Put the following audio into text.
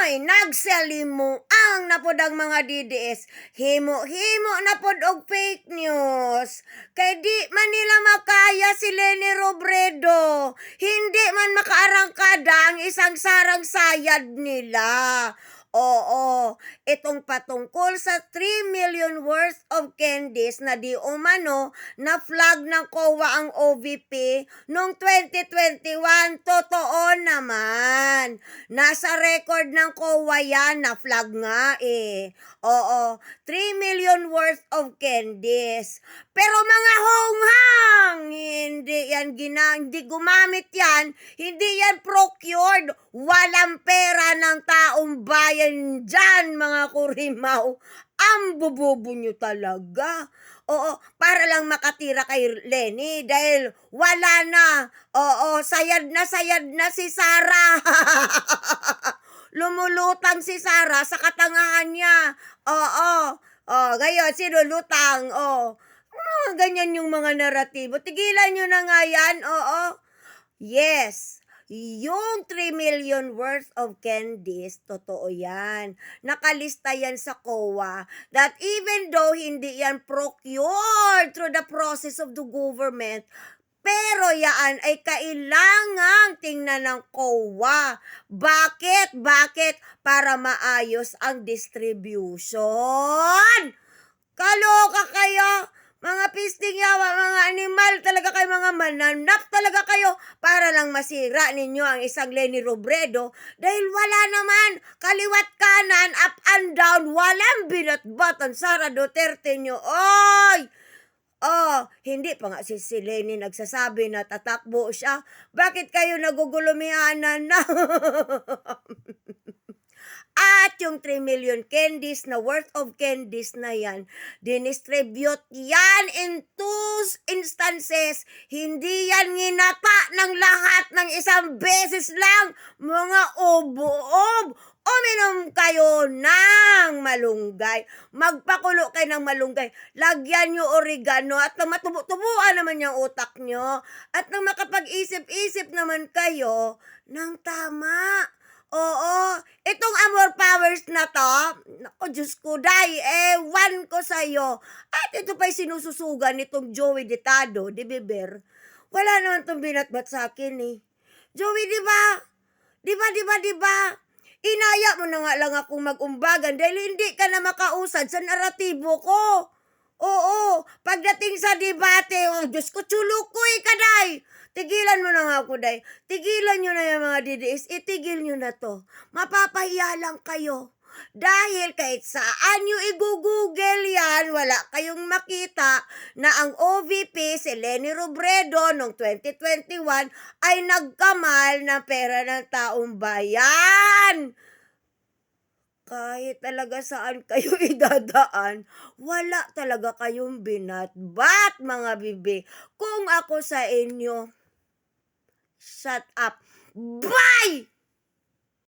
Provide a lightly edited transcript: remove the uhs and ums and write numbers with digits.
Oy, nagsalimu ang napod ang mga DDS. Himo-himo napod og fake news. Kay di man nila makaya si Leni Robredo. Hindi man makaarangkada ang isang sarang sayad nila. Oo, itong patungkol sa 3 million worth of candies na di umano na flag ng COA ang OVP noong 2021, totoo naman. Nasa record ng COA yan, na flag nga eh. Oo, 3 million worth of candies. Pero mga honghang, hindi gumamit yan, hindi yan procured. Walang pera ng taong bayan dyan, mga kurimaw. Ang bubobo nyo talaga. Oo, para lang makatira kay Leni dahil wala na. Oo, sayad na si Sara. Lumulutang si Sara sa katangahan niya. Oo. Oh, ngayon, sino lutang? Oh. Ganyan yung mga naratibo. Tigilan nyo na nga yan. Oo. Yes. Yung 3 million worth of candies, totoo yan. Nakalista yan sa COA that even though hindi yan procured through the process of the government, pero yan ay kailangang tingnan ng COA. Bakit? Para maayos ang distribution. Kaloka kayo. Mga pisting yawa, mga animal talaga kayo, mga mananap talaga kayo para lang masira ninyo ang isang Leni Robredo dahil wala naman kaliwat kanan, up and down, walang binatbatan Sara Duterte nyo. Oy! Oh, hindi pa nga si Leni nagsasabi na tatakbo siya. Bakit kayo nagugulumihanan na? At yung 3 million candies na worth of candies na yan, dinistribute yan in 2 instances. Hindi yan nginata ng lahat ng isang beses lang. Mga obo-ob. Uminom kayo ng malunggay. Magpakulo kayo ng malunggay. Lagyan nyo oregano at nang matubo-tubuan naman yung utak nyo. At nang makapag-isip-isip naman kayo ng tama. Oo, itong Amor Powers na to, naku Diyos ko, day, ewan ko sa'yo. At ito pa'y sinususugan nitong Joey Ditado, di Biber. Wala naman itong binatbat sa akin eh. Joey, di ba? Di ba? Inaya mo na nga lang akong mag-umbagan dahil hindi ka na makausad sa naratibo ko. Oo, pagdating sa debate, oh Diyos ko, chulukoy ka, day. Tigilan mo na nga ako, day. Tigilan nyo na yung mga DDS. Itigil nyo na to. Mapapahiya lang kayo. Dahil kahit saan nyo i-google yan, wala kayong makita na ang OVP, si Leni Robredo, noong 2021, ay nagkamal ng pera ng taong bayan. Kahit talaga saan kayo idadaan, wala talaga kayong binatbat, mga bibi. Kung ako sa inyo, shut up. Bye!